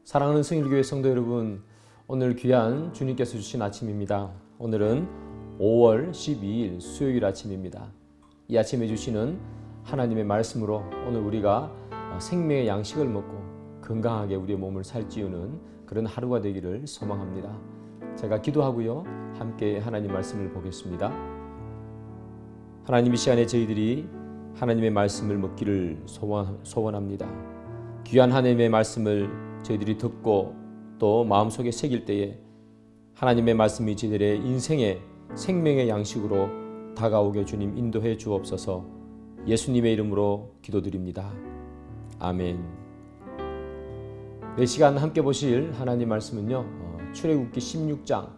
사랑하는 승일교회 성도 여러분, 오늘 귀한 주님께서 주신 아침입니다. 오늘은 5월 12일 수요일 아침입니다. 이 아침에 주시는 하나님의 말씀으로 오늘 우리가 생명의 양식을 먹고 건강하게 우리의 몸을 살찌우는 그런 하루가 되기를 소망합니다. 제가 기도하고요, 함께 하나님 말씀을 보겠습니다. 하나님, 이 시간에 저희들이 하나님의 말씀을 먹기를 소원합니다. 귀한 하나님의 말씀을 저희들이 듣고 또 마음속에 새길 때에 하나님의 말씀이 저희들의 인생의 생명의 양식으로 다가오게 주님 인도해 주옵소서. 예수님의 이름으로 기도드립니다. 아멘. 이 시간 함께 보실 하나님 말씀은요, 출애굽기 16장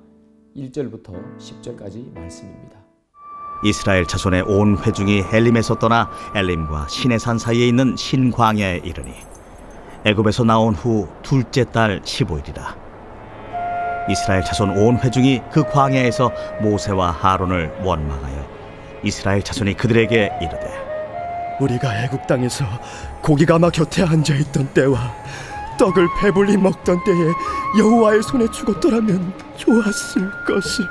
1절부터 10절까지 말씀입니다. 이스라엘 자손의 온 회중이 엘림에서 떠나 엘림과 시내산 사이에 있는 신광야에 이르니 애굽에서 나온 후 둘째 달 15일이라. 이스라엘 자손 온 회중이 그 광야에서 모세와 하론을 원망하여 이스라엘 자손이 그들에게 이르되, 우리가 애굽 땅에서 고기가마 곁에 앉아있던 때와 떡을 배불리 먹던 때에 여호와의 손에 죽었더라면 좋았을 것을.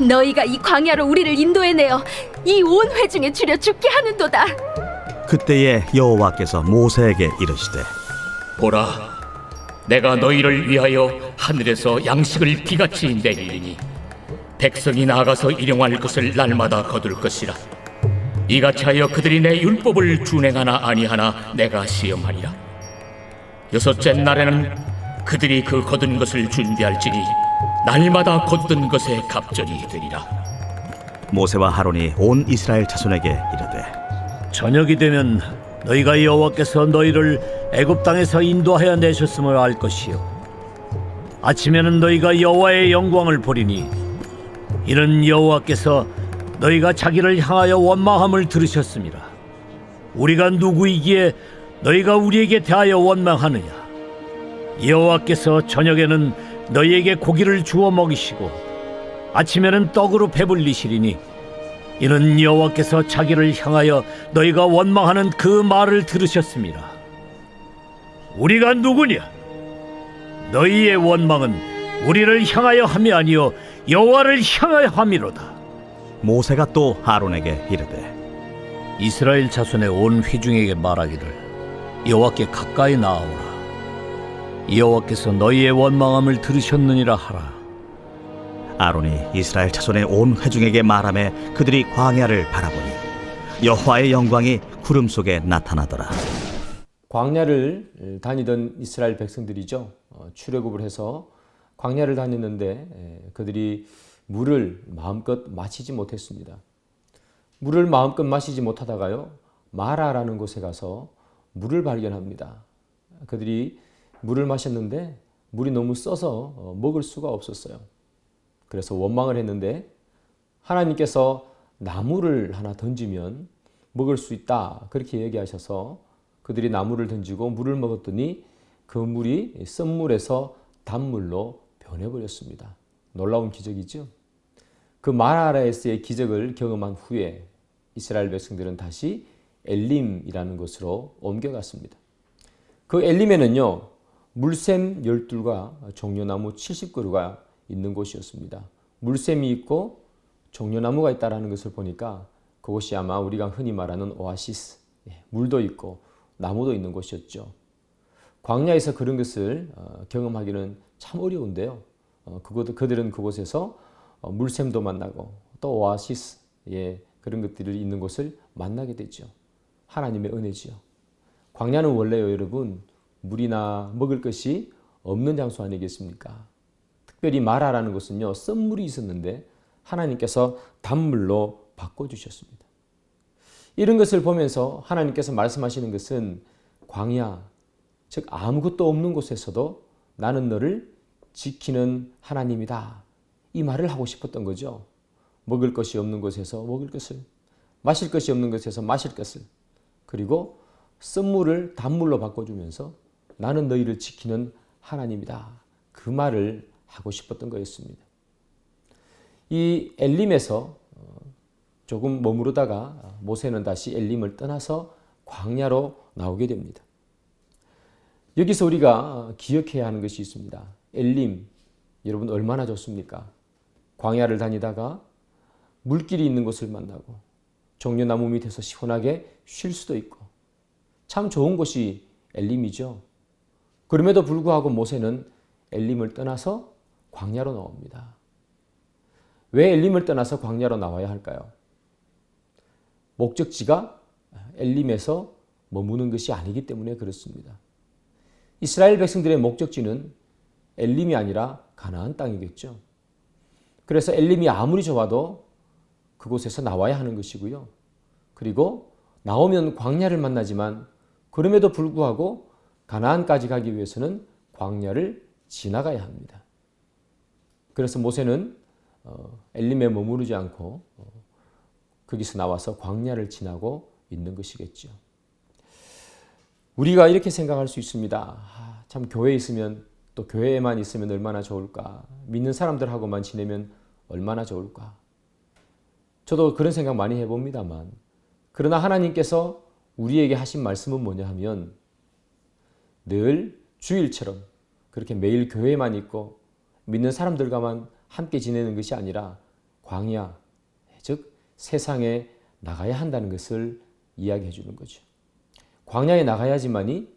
너희가 이 광야로 우리를 인도해내어 이 온 회중에 줄여 죽게 하는도다. 그때에 여호와께서 모세에게 이르시되, 보라, 내가 너희를 위하여 하늘에서 양식을 비같이 내리리니 백성이 나아가서 일용할 것을 날마다 거둘 것이라. 이같이 하여 그들이 내 율법을 준행하나 아니하나 내가 시험하리라. 여섯째 날에는 그들이 그 거둔 것을 준비할지니 날마다 거둔 것에 갑절이 되리라. 모세와 하론이 온 이스라엘 자손에게 이르되, 저녁이 되면 너희가 여호와께서 너희를 애굽 땅에서 인도하여 내셨음을 알 것이요, 아침에는 너희가 여호와의 영광을 보리니 이는 여호와께서 너희가 자기를 향하여 원망함을 들으셨습니다. 우리가 누구이기에 너희가 우리에게 대하여 원망하느냐? 여호와께서 저녁에는 너희에게 고기를 주어 먹이시고 아침에는 떡으로 배불리시리니 이는 여호와께서 자기를 향하여 너희가 원망하는 그 말을 들으셨습니다. 우리가 누구냐? 너희의 원망은 우리를 향하여 함이 아니요 여호와를 향하여 함이로다. 모세가 또 하론에게 이르되, 이스라엘 자손의 온 회중에게 말하기를 여호와께 가까이 나아오라. 여호와께서 너희의 원망함을 들으셨느니라 하라. 아론이 이스라엘 자손의 온 회중에게 말하며 그들이 광야를 바라보니 여호와의 영광이 구름 속에 나타나더라. 광야를 다니던 이스라엘 백성들이죠. 출애굽을 해서 광야를 다녔는데 그들이 물을 마음껏 마시지 못했습니다. 물을 마음껏 마시지 못하다가요, 마라라는 곳에 가서 물을 발견합니다. 그들이 물을 마셨는데 물이 너무 써서 먹을 수가 없었어요. 그래서 원망을 했는데 하나님께서 나무를 하나 던지면 먹을 수 있다, 그렇게 얘기하셔서 그들이 나무를 던지고 물을 먹었더니 그 물이 썬물에서 단물로 변해버렸습니다. 놀라운 기적이죠. 그 마라에서의 기적을 경험한 후에 이스라엘 백성들은 다시 엘림이라는 곳으로 옮겨갔습니다. 그 엘림에는요, 물샘 12과 종려나무 70그루가 있는 곳이었습니다. 물샘이 있고 종려나무가 있다는 것을 보니까 그곳이 아마 우리가 흔히 말하는 오아시스, 물도 있고 나무도 있는 곳이었죠. 광야에서 그런 것을 경험하기는 참 어려운데요. 그들은 그곳에서 물샘도 만나고 또 오아시스, 그런 것들이 있는 곳을 만나게 됐죠. 하나님의 은혜지요. 광야는 원래요, 여러분, 물이나 먹을 것이 없는 장소 아니겠습니까? 특별히 마라라는 곳은요, 썬물이 있었는데 하나님께서 단물로 바꿔주셨습니다. 이런 것을 보면서 하나님께서 말씀하시는 것은 광야, 즉 아무것도 없는 곳에서도 나는 너를 지키는 하나님이다, 이 말을 하고 싶었던 거죠. 먹을 것이 없는 곳에서 먹을 것을, 마실 것이 없는 곳에서 마실 것을, 그리고 썬물을 단물로 바꿔주면서 나는 너희를 지키는 하나님이다, 그 말을 하고 싶었던 거였습니다. 이 엘림에서 조금 머무르다가 모세는 다시 엘림을 떠나서 광야로 나오게 됩니다. 여기서 우리가 기억해야 하는 것이 있습니다. 엘림, 여러분 얼마나 좋습니까? 광야를 다니다가 물길이 있는 곳을 만나고 종려나무 밑에서 시원하게 쉴 수도 있고 참 좋은 곳이 엘림이죠. 그럼에도 불구하고 모세는 엘림을 떠나서 광야로 나옵니다. 왜 엘림을 떠나서 광야로 나와야 할까요? 목적지가 엘림에서 머무는 것이 아니기 때문에 그렇습니다. 이스라엘 백성들의 목적지는 엘림이 아니라 가나안 땅이겠죠. 그래서 엘림이 아무리 좋아도 그곳에서 나와야 하는 것이고요. 그리고 나오면 광야를 만나지만 그럼에도 불구하고 가나안까지 가기 위해서는 광야를 지나가야 합니다. 그래서 모세는 엘림에 머무르지 않고 거기서 나와서 광야를 지나고 있는 것이겠죠. 우리가 이렇게 생각할 수 있습니다. 참 교회에 있으면 또 교회에만 있으면 얼마나 좋을까. 믿는 사람들하고만 지내면 얼마나 좋을까. 저도 그런 생각 많이 해봅니다만 그러나 하나님께서 우리에게 하신 말씀은 뭐냐 하면 늘 주일처럼 그렇게 매일 교회에만 있고 믿는 사람들과만 함께 지내는 것이 아니라 광야, 즉 세상에 나가야 한다는 것을 이야기해 주는 거죠. 광야에 나가야지만이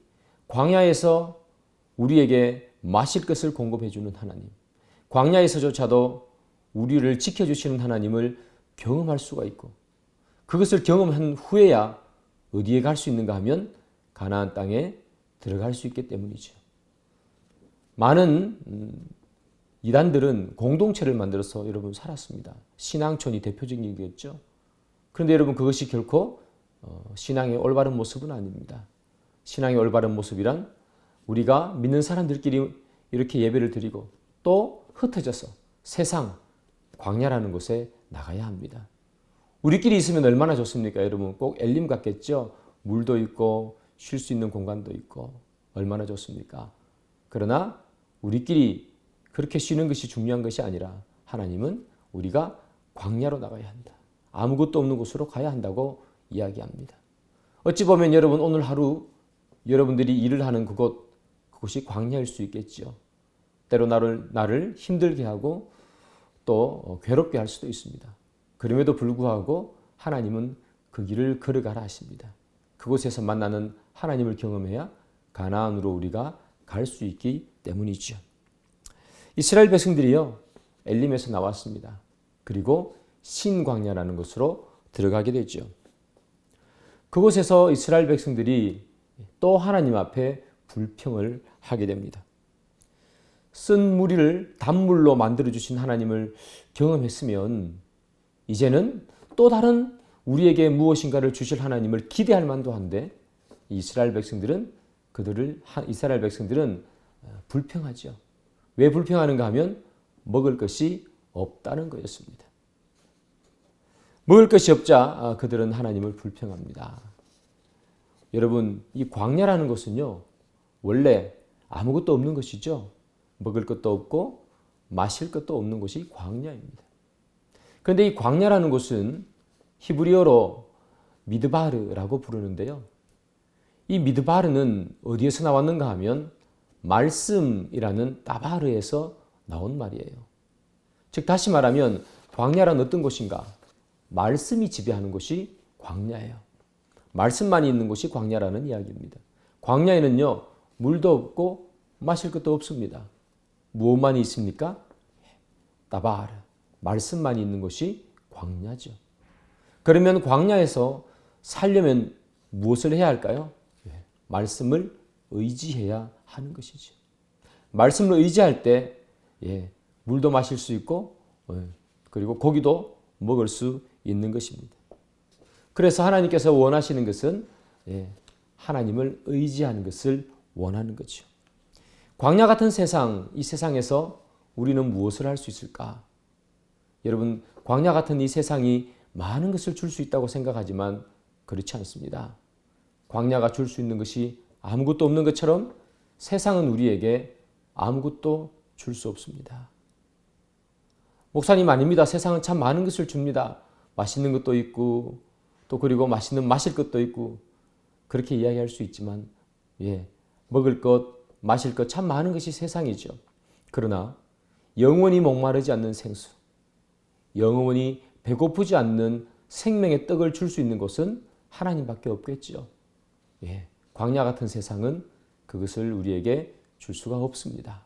광야에서 우리에게 마실 것을 공급해 주는 하나님, 광야에서조차도 우리를 지켜주시는 하나님을 경험할 수가 있고 그것을 경험한 후에야 어디에 갈 수 있는가 하면 가나안 땅에 들어갈 수 있기 때문이죠. 많은 이단들은 공동체를 만들어서 여러분 살았습니다. 신앙촌이 대표적인 얘기였죠. 그런데 여러분 그것이 결코 신앙의 올바른 모습은 아닙니다. 신앙의 올바른 모습이란 우리가 믿는 사람들끼리 이렇게 예배를 드리고 또 흩어져서 세상, 광야라는 곳에 나가야 합니다. 우리끼리 있으면 얼마나 좋습니까? 여러분 꼭 엘림 같겠죠? 물도 있고 쉴 수 있는 공간도 있고 얼마나 좋습니까? 그러나 우리끼리 그렇게 쉬는 것이 중요한 것이 아니라 하나님은 우리가 광야로 나가야 한다. 아무것도 없는 곳으로 가야 한다고 이야기합니다. 어찌 보면 여러분 오늘 하루 여러분들이 일을 하는 그곳이 광야일 수 있겠죠. 때로 나를 힘들게 하고 또 괴롭게 할 수도 있습니다. 그럼에도 불구하고 하나님은 그 길을 걸어가라 하십니다. 그곳에서 만나는 하나님을 경험해야 가나안으로 우리가 갈 수 있기 때문이죠. 이스라엘 백성들이요 엘림에서 나왔습니다. 그리고 신광야라는 곳으로 들어가게 되죠. 그곳에서 이스라엘 백성들이 또 하나님 앞에 불평을 하게 됩니다. 쓴 무리를 단물로 만들어주신 하나님을 경험했으면 이제는 또 다른 우리에게 무엇인가를 주실 하나님을 기대할 만도 한데 이스라엘 백성들은 불평하죠. 왜 불평하는가 하면 먹을 것이 없다는 거였습니다. 먹을 것이 없자 그들은 하나님을 불평합니다. 여러분 이 광야라는 것은요 원래 아무것도 없는 것이죠. 먹을 것도 없고 마실 것도 없는 곳이 광야입니다. 그런데 이 광야라는 곳은 히브리어로 미드바르라고 부르는데요. 이 미드바르는 어디에서 나왔는가 하면 말씀이라는 따바르에서 나온 말이에요. 즉 다시 말하면 광야란 어떤 곳인가? 말씀이 지배하는 곳이 광야예요. 말씀만이 있는 곳이 광야라는 이야기입니다. 광야에는요 물도 없고 마실 것도 없습니다. 무엇만이 있습니까? 따바르, 말씀만이 있는 곳이 광야죠. 그러면 광야에서 살려면 무엇을 해야 할까요? 말씀을 의지해야 하는 것이죠. 말씀을 의지할 때 물도 마실 수 있고 그리고 고기도 먹을 수 있는 것입니다. 그래서 하나님께서 원하시는 것은 하나님을 의지하는 것을 원하는 거죠. 광야 같은 세상, 이 세상에서 우리는 무엇을 할 수 있을까? 여러분, 광야 같은 이 세상이 많은 것을 줄 수 있다고 생각하지만 그렇지 않습니다. 광야가 줄 수 있는 것이 아무것도 없는 것처럼 세상은 우리에게 아무것도 줄 수 없습니다. 목사님 아닙니다. 세상은 참 많은 것을 줍니다. 맛있는 것도 있고 또 그리고 맛있는 마실 것도 있고 그렇게 이야기할 수 있지만 먹을 것, 마실 것 참 많은 것이 세상이죠. 그러나 영원히 목마르지 않는 생수, 영원히 배고프지 않는 생명의 떡을 줄 수 있는 곳은 하나님밖에 없겠죠. 예, 광야 같은 세상은 그것을 우리에게 줄 수가 없습니다.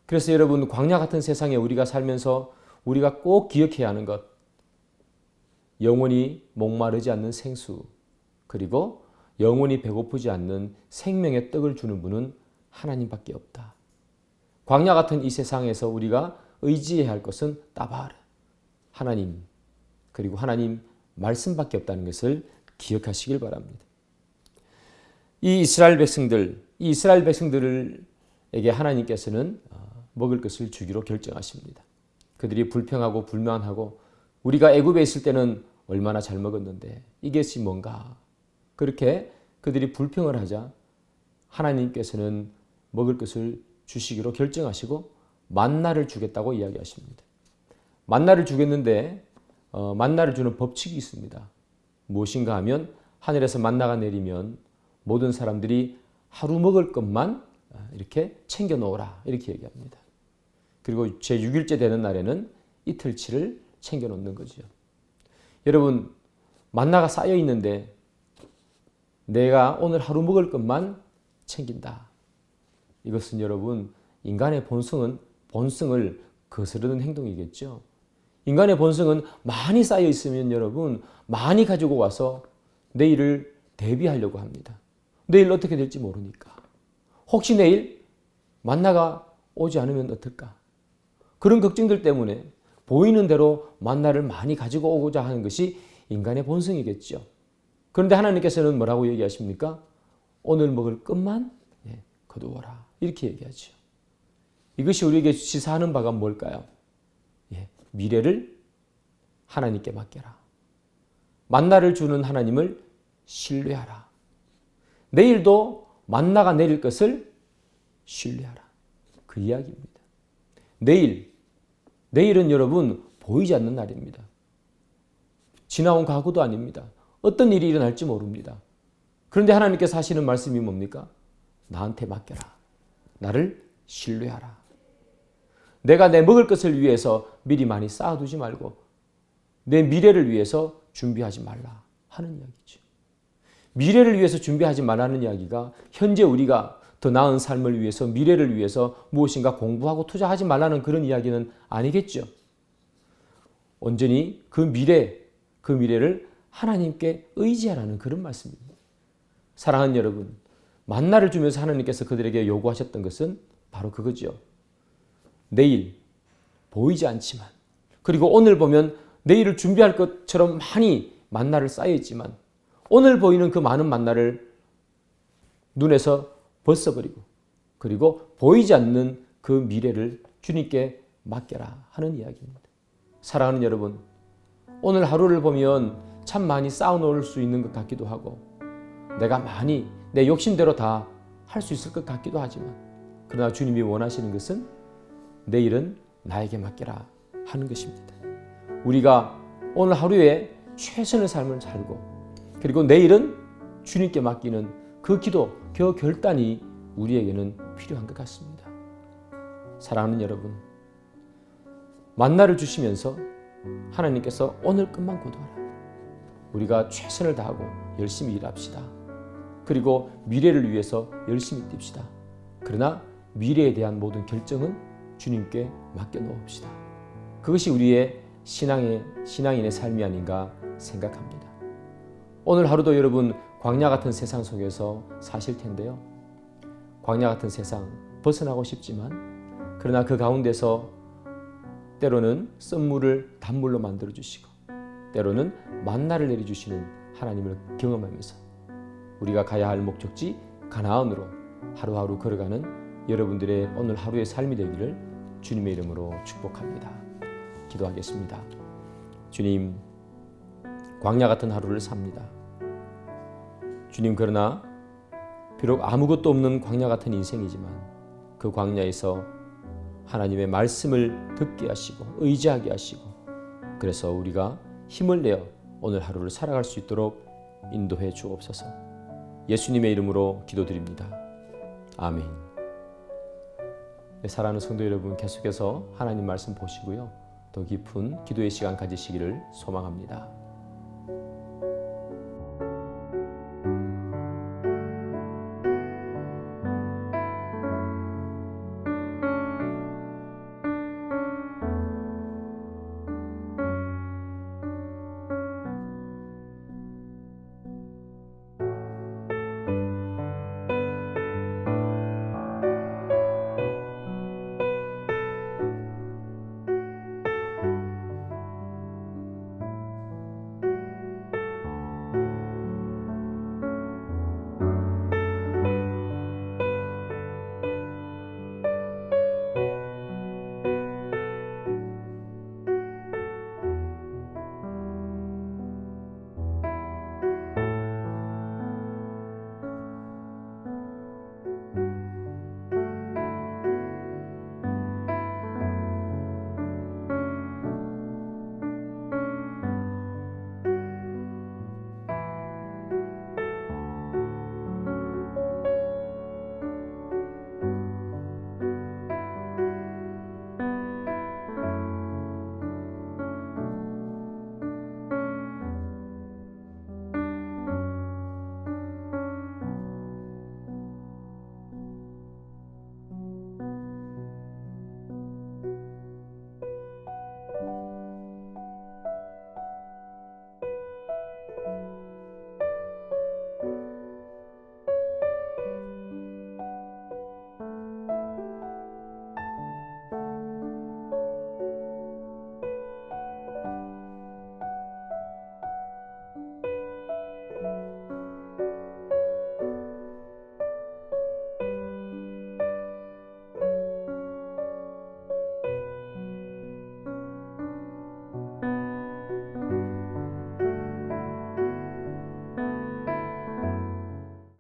그래서 여러분, 광야 같은 세상에 우리가 살면서 우리가 꼭 기억해야 하는 것, 영원히 목마르지 않는 생수, 그리고 영원히 배고프지 않는 생명의 떡을 주는 분은 하나님밖에 없다. 광야 같은 이 세상에서 우리가 의지해야 할 것은 따바르, 하나님, 그리고 하나님 말씀밖에 없다는 것을 기억하시길 바랍니다. 이 이스라엘 백성들에게 하나님께서는 먹을 것을 주기로 결정하십니다. 그들이 불평하고 불만하고 우리가 애굽에 있을 때는 얼마나 잘 먹었는데 이것이 뭔가, 그렇게 그들이 불평을 하자 하나님께서는 먹을 것을 주시기로 결정하시고 만나를 주겠다고 이야기하십니다. 만나를 주겠는데 만나를 주는 법칙이 있습니다. 무엇인가 하면 하늘에서 만나가 내리면 모든 사람들이 하루 먹을 것만 이렇게 챙겨 놓으라, 이렇게 얘기합니다. 그리고 제6일째 되는 날에는 이틀치를 챙겨 놓는 거죠. 여러분, 만나가 쌓여 있는데 내가 오늘 하루 먹을 것만 챙긴다. 이것은 여러분, 인간의 본성을 거스르는 행동이겠죠. 인간의 본성은 많이 쌓여 있으면 여러분, 많이 가지고 와서 내일을 대비하려고 합니다. 내일 어떻게 될지 모르니까. 혹시 내일 만나가 오지 않으면 어떨까? 그런 걱정들 때문에 보이는 대로 만나를 많이 가지고 오고자 하는 것이 인간의 본성이겠죠. 그런데 하나님께서는 뭐라고 얘기하십니까? 오늘 먹을 것만 거두어라, 이렇게 얘기하죠. 이것이 우리에게 시사하는 바가 뭘까요? 미래를 하나님께 맡겨라. 만나를 주는 하나님을 신뢰하라. 내일도 만나가 내릴 것을 신뢰하라. 그 이야기입니다. 내일은 여러분 보이지 않는 날입니다. 지나온 과거도 아닙니다. 어떤 일이 일어날지 모릅니다. 그런데 하나님께서 하시는 말씀이 뭡니까? 나한테 맡겨라. 나를 신뢰하라. 내가 내 먹을 것을 위해서 미리 많이 쌓아두지 말고 내 미래를 위해서 준비하지 말라 하는 이야기죠. 미래를 위해서 준비하지 말라는 이야기가 현재 우리가 더 나은 삶을 위해서, 미래를 위해서 무엇인가 공부하고 투자하지 말라는 그런 이야기는 아니겠죠. 온전히 그 미래를 하나님께 의지하라는 그런 말씀입니다. 사랑하는 여러분, 만나를 주면서 하나님께서 그들에게 요구하셨던 것은 바로 그거죠. 내일 보이지 않지만, 그리고 오늘 보면 내일을 준비할 것처럼 많이 만나를 쌓여있지만 오늘 보이는 그 많은 만나를 눈에서 벗어버리고, 그리고 보이지 않는 그 미래를 주님께 맡겨라 하는 이야기입니다. 사랑하는 여러분, 오늘 하루를 보면 참 많이 쌓아놓을 수 있는 것 같기도 하고 내가 많이 내 욕심대로 다 할 수 있을 것 같기도 하지만, 그러나 주님이 원하시는 것은 내일은 나에게 맡겨라 하는 것입니다. 우리가 오늘 하루에 최선의 삶을 살고, 그리고 내일은 주님께 맡기는 그 기도, 그 결단이 우리에게는 필요한 것 같습니다. 사랑하는 여러분, 만나를 주시면서 하나님께서 오늘 것만 거두어라. 우리가 최선을 다하고 열심히 일합시다. 그리고 미래를 위해서 열심히 뜁시다. 그러나 미래에 대한 모든 결정은 주님께 맡겨놓읍시다. 그것이 우리의 신앙인의 삶이 아닌가 생각합니다. 오늘 하루도 여러분 광야 같은 세상 속에서 사실 텐데요. 광야 같은 세상 벗어나고 싶지만, 그러나 그 가운데서 때로는 쓴물을 단물로 만들어주시고 때로는 만나를 내려주시는 하나님을 경험하면서 우리가 가야 할 목적지 가나안으로 하루하루 걸어가는 여러분들의 오늘 하루의 삶이 되기를 주님의 이름으로 축복합니다. 기도하겠습니다. 주님, 광야 같은 하루를 삽니다. 주님, 그러나 비록 아무것도 없는 광야 같은 인생이지만 그 광야에서 하나님의 말씀을 듣게 하시고 의지하게 하시고, 그래서 우리가 힘을 내어 오늘 하루를 살아갈 수 있도록 인도해 주옵소서. 예수님의 이름으로 기도드립니다. 아멘. 사랑하는 성도 여러분, 계속해서 하나님 말씀 보시고요. 더 깊은 기도의 시간 가지시기를 소망합니다.